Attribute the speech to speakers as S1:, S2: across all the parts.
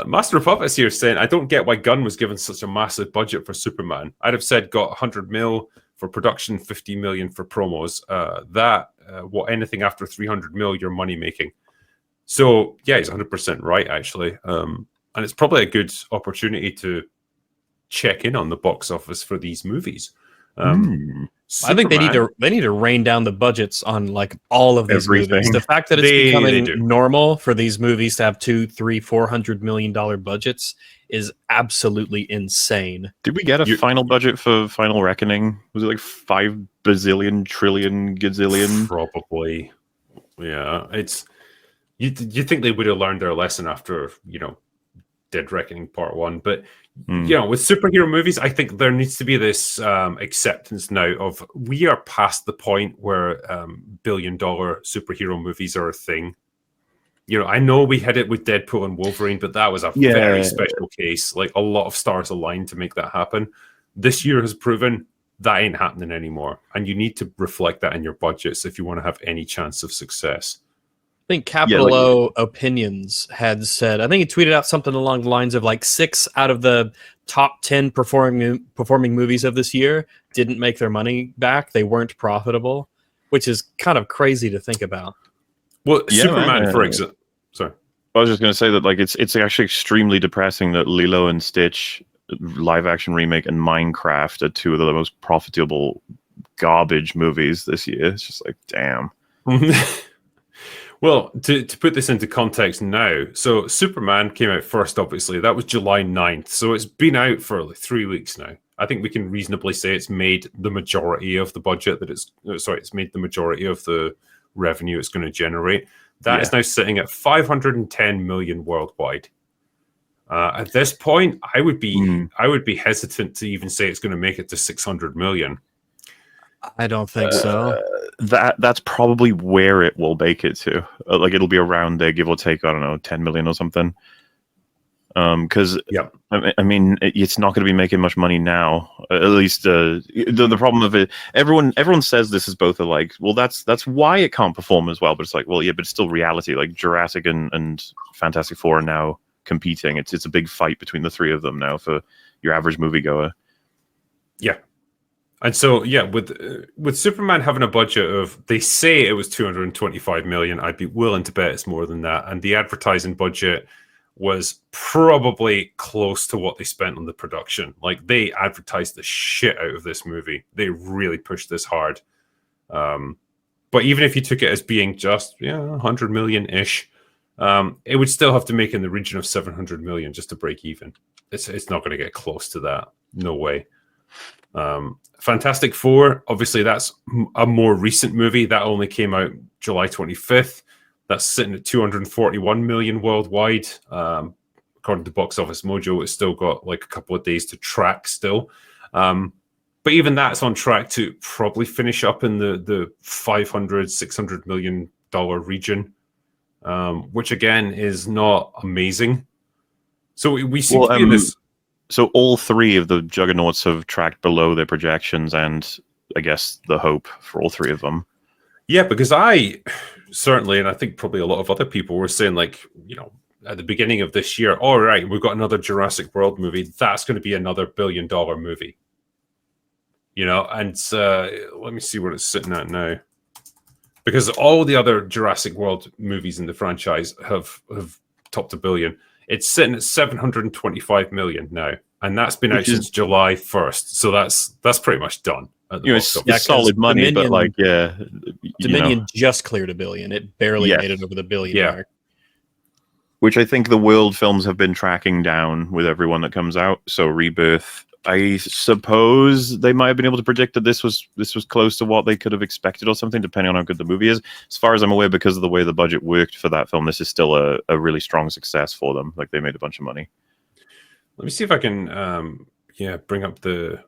S1: Master of Puppets here saying, I don't get why Gunn was given such a massive budget for Superman. I'd have said got 100 mil for production, 50 million for promos. Anything after 300 mil, you're money making. So yeah, he's 100% right, actually. And it's probably a good opportunity to check in on the box office for these movies.
S2: I think they need to rein down the budgets on like all of these movies. The fact that it's becoming normal for these movies to have $200-400 million budgets is absolutely insane.
S3: Did we get a final budget for Final Reckoning? Was it like 5 bazillion trillion gazillion?
S1: Probably. Yeah, it's you think they would have learned their lesson after Dead Reckoning Part 1, but with superhero movies, I think there needs to be this acceptance now of we are past the point where billion-dollar superhero movies are a thing. I know we had it with Deadpool and Wolverine, but that was a very special case. Like, a lot of stars aligned to make that happen. This year has proven that ain't happening anymore, and you need to reflect that in your budgets if you want to have any chance of success.
S2: I think Capital O Opinions had said, I think he tweeted out something along the lines of like 6 out of the top 10 performing movies of this year didn't make their money back. They weren't profitable, which is kind of crazy to think about.
S1: Well, Superman, for example. Sorry.
S3: I was just going to say that like it's actually extremely depressing that Lilo and Stitch live action remake and Minecraft are 2 of the most profitable garbage movies this year. It's just like, damn.
S1: Well, to put this into context now, so Superman came out first, obviously. That was July 9th. So it's been out for like 3 weeks now. I think we can reasonably say it's made the majority of the budget it's made the majority of the revenue it's going to generate. That is now sitting at 510 million worldwide. At this point, I would be hesitant to even say it's going to make it to 600 million.
S2: I don't think so.
S3: That's probably where it will make it to. Like, it'll be around there, give or take, I don't know, 10 million or something. Because I mean, it's not going to be making much money now. At least the problem of it, everyone says this is both like, well, that's why it can't perform as well. But it's like, well, yeah, but it's still reality. Like Jurassic and Fantastic Four are now competing. It's a big fight between the 3 of them now for your average moviegoer.
S1: Yeah. And so, with Superman having a budget of, they say it was 225 million, I'd be willing to bet it's more than that. And the advertising budget was probably close to what they spent on the production. Like, they advertised the shit out of this movie. They really pushed this hard. But even if you took it as being just 100 million-ish, it would still have to make in the region of 700 million just to break even. It's not going to get close to that. No way. Fantastic Four, obviously that's a more recent movie that only came out July 25th. That's sitting at 241 million worldwide. According to Box Office Mojo, it's still got like a couple of days to track still. But even that's on track to probably finish up in the $500-600 million region, which again is not amazing. So we seem to be in this.
S3: So all 3 of the juggernauts have tracked below their projections, and I guess the hope for all 3 of them.
S1: Yeah, because I certainly, and I think probably a lot of other people were saying, like, at the beginning of this year, all right, we've got another Jurassic World movie. That's going to be another $1 billion movie. And let me see what it's sitting at now. Because all the other Jurassic World movies in the franchise have topped $1 billion. It's sitting at 725 million now, and that's been out since July 1st. So that's pretty much done.
S3: It's solid money, but like,
S2: Dominion just cleared $1 billion. It barely made it over the $1 billion mark.
S3: Which I think the world films have been tracking down with everyone that comes out. So Rebirth, I suppose they might have been able to predict that this was close to what they could have expected or something, depending on how good the movie is. As far as I'm aware, because of the way the budget worked for that film, this is still a really strong success for them. Like, they made a bunch of money.
S1: Let me see if I can bring up the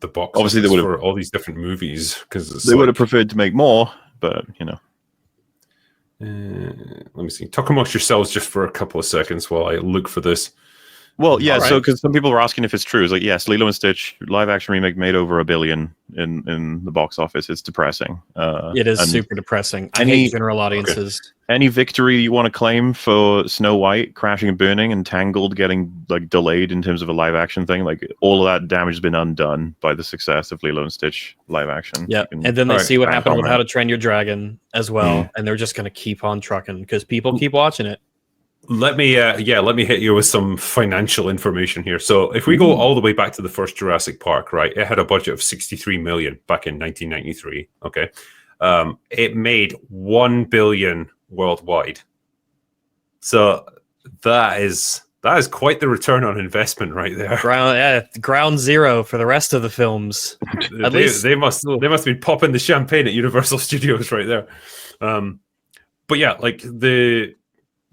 S1: box.
S3: Obviously, they would have
S1: for all these different movies, because
S3: they would have preferred to make more, but
S1: let me see. Talk amongst yourselves just for a couple of seconds while I look for this.
S3: Well, yeah.
S2: All
S3: So,
S2: right.
S3: because some people were asking if it's true, it's like, yes, Lilo and Stitch live action remake made over $1 billion in the box office. It's depressing.
S2: It is
S3: and
S2: super depressing. I
S3: any-
S2: hate general audiences.
S3: Any victory you want to claim for Snow White crashing and burning and Tangled getting like delayed in terms of a live action thing, like all of that damage has been undone by the success of Lilo and Stitch live action.
S2: Yeah,
S3: You can-
S2: and then they
S1: Alright,
S2: see what
S3: can't
S2: happened with How
S3: comment.
S2: to Train Your Dragon as well, and they're just going to keep on trucking because people keep watching it.
S1: Let me hit you with some financial information here. So if we go all the way back to the first Jurassic Park, right, it had a budget of 63 million back in 1993. Okay, it made 1 billion worldwide. So that is quite the return on investment right there.
S2: Ground zero for the rest of the films. At least
S1: they must be popping the champagne at Universal Studios right there. But yeah, like the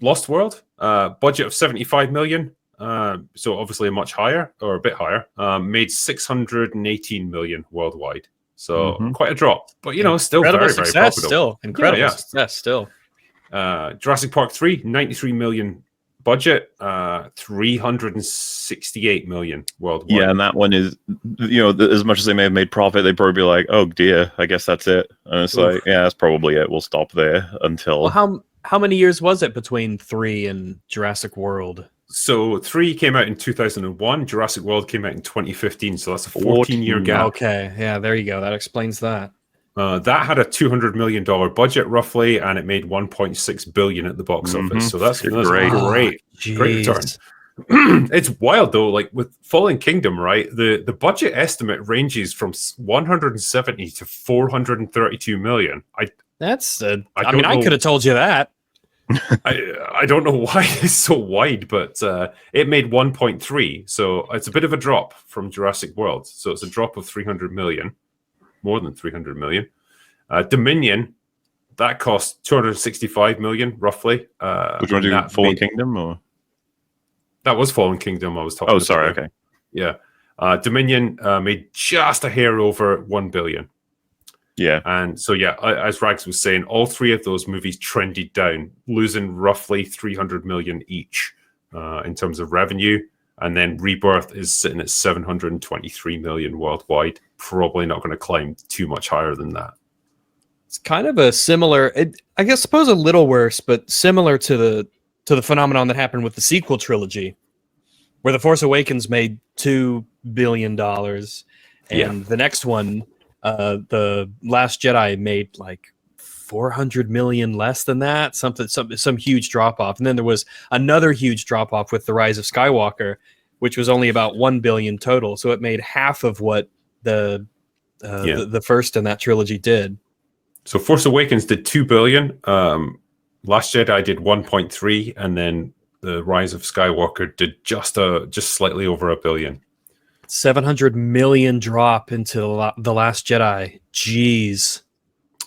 S1: Lost World, budget of 75 million. So obviously a much higher or a bit higher. Made 618 million worldwide. So quite a drop, but still
S2: incredible
S1: very,
S2: success.
S1: very profitable.
S2: Still incredible
S1: Yeah.
S2: success. Still.
S1: Jurassic Park 3, 93 million budget, 368 million worldwide.
S3: Yeah, and that one is, as much as they may have made profit, they'd probably be like, oh dear, I guess that's it. And it's like, yeah, that's probably it. We'll stop there until.
S2: Well, how many years was it between 3 and Jurassic World?
S1: So 3 came out in 2001. Jurassic World came out in 2015. So that's a 14-year gap.
S2: Okay, yeah, there you go. That explains that.
S1: That had a $200 million budget roughly, and it made 1.6 billion at the box office. So that's great. Great return. It's wild though. Like with Fallen Kingdom, right? The budget estimate ranges from 170 to 432 million. I
S2: could have told you that.
S1: I don't know why it's so wide, but it made 1.3, so it's a bit of a drop from Jurassic World. So it's a drop of 300 million, more than 300 million. Dominion, that cost 265 million roughly.
S3: Which one do you Fallen Kingdom or?
S1: That was Fallen Kingdom I was talking about.
S3: Oh, sorry, okay.
S1: Yeah. Dominion made just a hair over 1 billion.
S3: Yeah.
S1: And so, yeah, as Rags was saying, all 3 of those movies trended down, losing roughly 300 million each in terms of revenue. And then Rebirth is sitting at 723 million worldwide. Probably not going to climb too much higher than that.
S2: It's kind of a similar, I suppose a little worse, but similar to the phenomenon that happened with the sequel trilogy, where The Force Awakens made $2 billion. And the next one, The Last Jedi, made like 400 million less than that, some huge drop off. And then there was another huge drop off with The Rise of Skywalker, which was only about 1 billion total. So it made half of what the first in that trilogy did. So
S1: Force Awakens did 2 billion. Last Jedi did 1.3, and then The Rise of Skywalker did just slightly over 1 billion.
S2: 700 million drop into The Last Jedi. Jeez.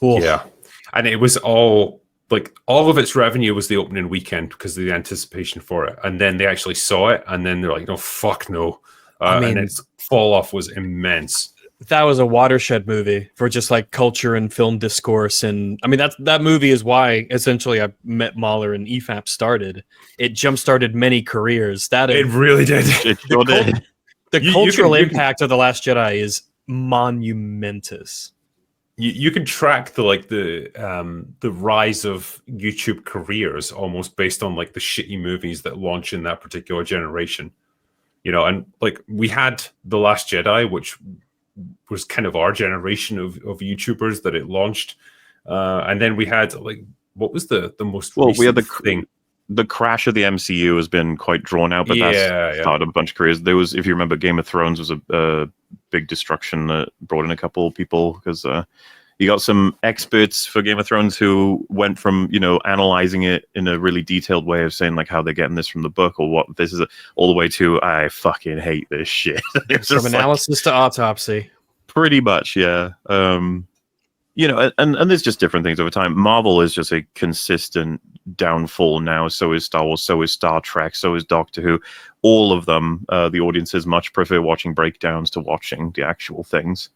S2: Oof.
S1: Yeah. And it was all of its revenue was the opening weekend because of the anticipation for it. And then they actually saw it, and then they're like, no, fuck no. And its fall off was immense.
S2: That was a watershed movie for just like culture and film discourse. And I mean, that movie is why essentially I met Mahler and EFAP started. It jump-started many careers. It really did.
S3: It sure did.
S2: The cultural impact of The Last Jedi is monumentous.
S1: You can track the rise of YouTube careers almost based on like the shitty movies that launch in that particular generation. And like we had The Last Jedi, which was kind of our generation of YouTubers that it launched. And then we had what was the most recent
S3: we had
S1: thing?
S3: The crash of the MCU has been quite drawn out, but that's started a bunch of careers. There was, if you remember, Game of Thrones was a big destruction that brought in a couple of people because you got some experts for Game of Thrones who went from, analyzing it in a really detailed way of saying like how they're getting this from the book or what this is, all the way to I fucking hate this shit.
S2: From analysis to autopsy.
S3: Pretty much, yeah. And there's just different things over time. Marvel is just a consistent downfall now. So is Star Wars, so is Star Trek, so is Doctor Who. All of them, the audiences much prefer watching breakdowns to watching the actual things.